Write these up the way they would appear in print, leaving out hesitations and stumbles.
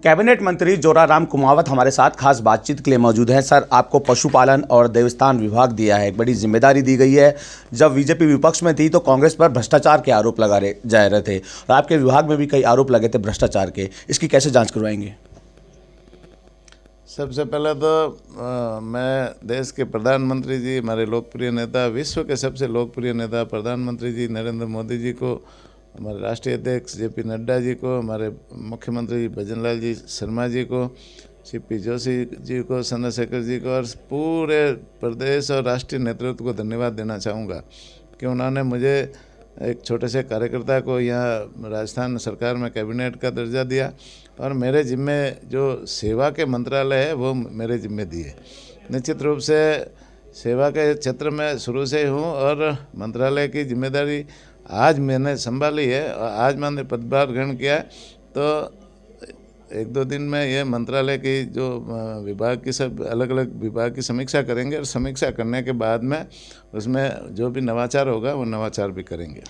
Cabinet मंत्री जोराराम कुमावत हमारे साथ खास बातचीत के लिए मौजूद हैं। सर, आपको पशुपालन और देवस्थान विभाग दिया है, एक बड़ी जिम्मेदारी दी गई है। जब बीजेपी विपक्ष में थी तो कांग्रेस पर भ्रष्टाचार के आरोप लगा जा रहे थे और आपके विभाग में भी कई आरोप लगे थे भ्रष्टाचार के। इसकी कैसे जांच करवाएंगे? सबसे पहले तो मैं देश के प्रधानमंत्री जी, हमारे लोकप्रिय नेता, विश्व के सबसे लोकप्रिय नेता प्रधानमंत्री जी नरेंद्र मोदी जी को, हमारे राष्ट्रीय अध्यक्ष जेपी नड्डा जी को, हमारे मुख्यमंत्री भजनलाल जी शर्मा जी को, सीपी जोशी जी को, चंद्रशेखर जी को और पूरे प्रदेश और राष्ट्रीय नेतृत्व को धन्यवाद देना चाहूँगा कि उन्होंने मुझे एक छोटे से कार्यकर्ता को यहाँ राजस्थान सरकार में कैबिनेट का दर्जा दिया और मेरे जिम्मे जो सेवा के मंत्रालय है वो मेरे जिम्मे दिए। निश्चित रूप से सेवा के क्षेत्र में शुरू से ही हूँ और मंत्रालय की जिम्मेदारी आज मैंने संभाली है और आज मैंने पदभार ग्रहण किया है। तो एक दो दिन में ये मंत्रालय की जो विभाग की सब अलग अलग विभाग की समीक्षा करेंगे और समीक्षा करने के बाद में उसमें जो भी नवाचार होगा वो नवाचार भी करेंगे।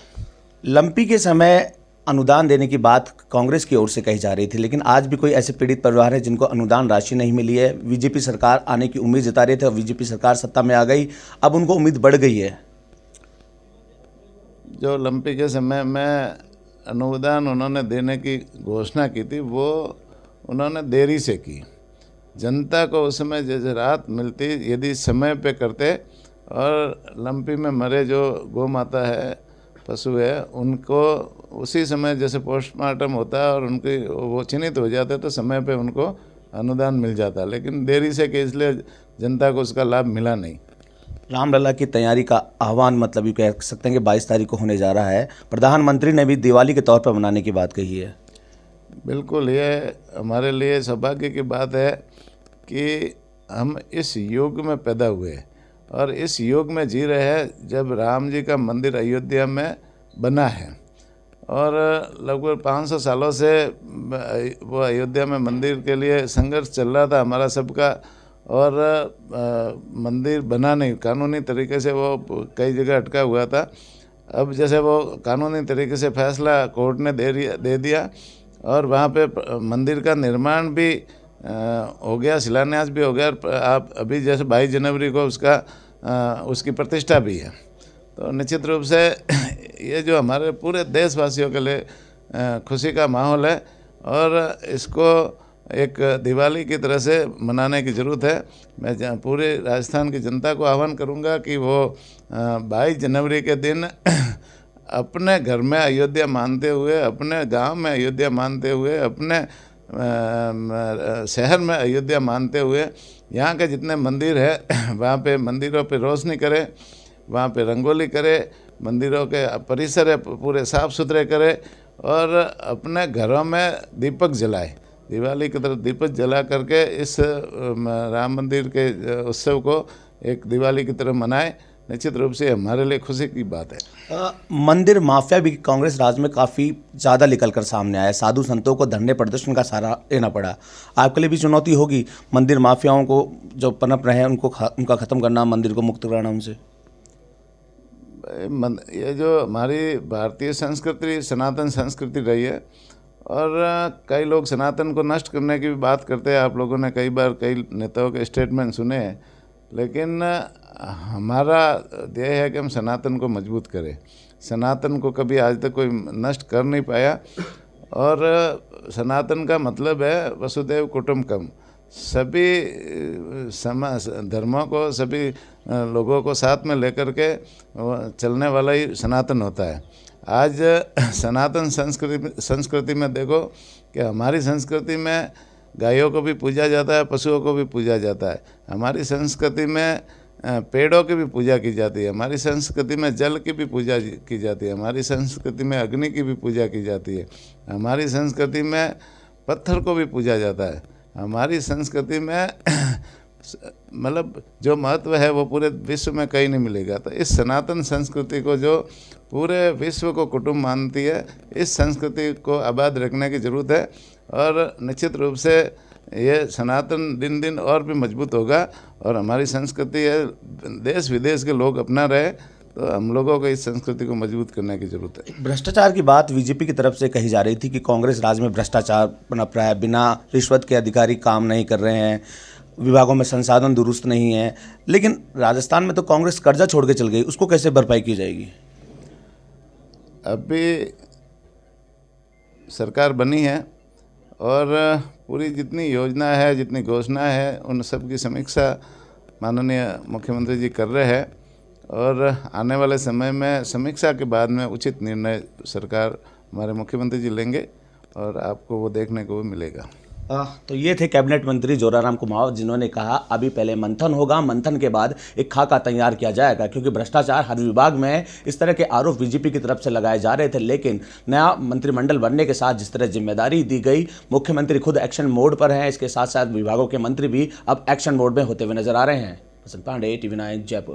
लंपी के समय अनुदान देने की बात कांग्रेस की ओर से कही जा रही थी, लेकिन आज भी कोई ऐसे पीड़ित परिवार है जिनको अनुदान राशि नहीं मिली है। बीजेपी सरकार आने की उम्मीद जता रहे थे और बीजेपी सरकार सत्ता में आ गई, अब उनको उम्मीद बढ़ गई है। जो लंपी के समय में अनुदान उन्होंने देने की घोषणा की थी वो उन्होंने देरी से की। जनता को उस समय जैसे राहत मिलती यदि समय पे करते और लंपी में मरे जो गौ माता है, पशु है, उनको उसी समय जैसे पोस्टमार्टम होता है और उनके वो चिन्हित हो जाते तो समय पे उनको अनुदान मिल जाता, लेकिन देरी से कि इसलिए जनता को उसका लाभ मिला नहीं। रामलला की तैयारी का आह्वान मतलब ये कह सकते हैं कि 22 तारीख को होने जा रहा है। प्रधानमंत्री ने भी दिवाली के तौर पर मनाने की बात कही है। बिल्कुल, ये हमारे लिए सौभाग्य की बात है कि हम इस युग में पैदा हुए और इस युग में जी रहे हैं जब राम जी का मंदिर अयोध्या में बना है और लगभग 500 सालों से वो अयोध्या में मंदिर के लिए संघर्ष चल रहा था हमारा सबका और मंदिर बना नहीं, कानूनी तरीके से वो कई जगह अटका हुआ था। अब जैसे वो कानूनी तरीके से फैसला कोर्ट ने दे दिया और वहाँ पे मंदिर का निर्माण भी हो गया, शिलान्यास भी हो गया और आप अभी जैसे 22 जनवरी को उसकी प्रतिष्ठा भी है। तो निश्चित रूप से ये जो हमारे पूरे देशवासियों के लिए खुशी का माहौल है और इसको एक दिवाली की तरह से मनाने की ज़रूरत है। मैं पूरे राजस्थान की जनता को आह्वान करूंगा कि वो 22 जनवरी के दिन अपने घर में अयोध्या मानते हुए, अपने गांव में अयोध्या मानते हुए, अपने शहर में अयोध्या मानते हुए यहाँ के जितने मंदिर है वहाँ पे मंदिरों पे रोशनी करे, वहाँ पे रंगोली करे, मंदिरों के परिसर है पूरे साफ़ सुथरे करे और अपने घरों में दीपक जलाए। दिवाली की तरह दीपक जला करके इस राम मंदिर के उत्सव को एक दिवाली की तरह मनाए। निश्चित रूप से हमारे लिए खुशी की बात है। मंदिर माफिया भी कांग्रेस राज में काफ़ी ज़्यादा निकल कर सामने आया। साधु संतों को धरने प्रदर्शन का सहारा लेना पड़ा। आपके लिए भी चुनौती होगी मंदिर माफियाओं को जो पनप रहे हैं उनका ख़त्म करना, मंदिर को मुक्त कराना उनसे। ये जो हमारी भारतीय संस्कृति सनातन संस्कृति रही है और कई लोग सनातन को नष्ट करने की भी बात करते हैं। आप लोगों ने कई बार कई नेताओं के स्टेटमेंट सुने हैं, लेकिन हमारा ध्येय है कि हम सनातन को मजबूत करें। सनातन को कभी आज तक कोई नष्ट कर नहीं पाया और सनातन का मतलब है वसुधैव कुटुंबकम। सभी धर्मों को, सभी लोगों को साथ में लेकर के चलने वाला ही सनातन होता है। आज सनातन संस्कृति में देखो कि हमारी संस्कृति में गायों को भी पूजा जाता है, पशुओं को भी पूजा जाता है। हमारी संस्कृति में पेड़ों की भी पूजा की जाती है, हमारी संस्कृति में जल की भी पूजा की जाती है, हमारी संस्कृति में अग्नि की भी पूजा की जाती है, हमारी संस्कृति में पत्थर को भी पूजा जाता है। हमारी संस्कृति में मतलब जो महत्व है वो पूरे विश्व में कहीं नहीं मिलेगा। तो इस सनातन संस्कृति को जो पूरे विश्व को कुटुंब मानती है, इस संस्कृति को आबाद रखने की ज़रूरत है और निश्चित रूप से ये सनातन दिन दिन और भी मजबूत होगा और हमारी संस्कृति है देश विदेश के लोग अपना रहे तो हम लोगों को इस संस्कृति को मजबूत करने की ज़रूरत है। भ्रष्टाचार की बात बीजेपी की तरफ से कही जा रही थी कि कांग्रेस राज में भ्रष्टाचार पनप रहा है, बिना रिश्वत के अधिकारी काम नहीं कर रहे हैं, विभागों में संसाधन दुरुस्त नहीं है। लेकिन राजस्थान में तो कांग्रेस कर्जा छोड़ के चल गई, उसको कैसे भरपाई की जाएगी? अभी सरकार बनी है और पूरी जितनी योजना है, जितनी घोषणा है, उन सब की समीक्षा माननीय मुख्यमंत्री जी कर रहे हैं और आने वाले समय में समीक्षा के बाद में उचित निर्णय सरकार हमारे मुख्यमंत्री जी लेंगे और आपको वो देखने को भी मिलेगा। तो ये थे कैबिनेट मंत्री जोराराम कुमावत, जिन्होंने कहा अभी पहले मंथन होगा, मंथन के बाद एक खाका तैयार किया जाएगा, क्योंकि भ्रष्टाचार हर विभाग में है। इस तरह के आरोप बीजेपी की तरफ से लगाए जा रहे थे, लेकिन नया मंत्रिमंडल बनने के साथ जिस तरह जिम्मेदारी दी गई, मुख्यमंत्री खुद एक्शन मोड पर हैं, इसके साथ साथ विभागों के मंत्री भी अब एक्शन मोड में होते हुए नजर आ रहे हैं। वसंत पांडे, TV9 जयपुर।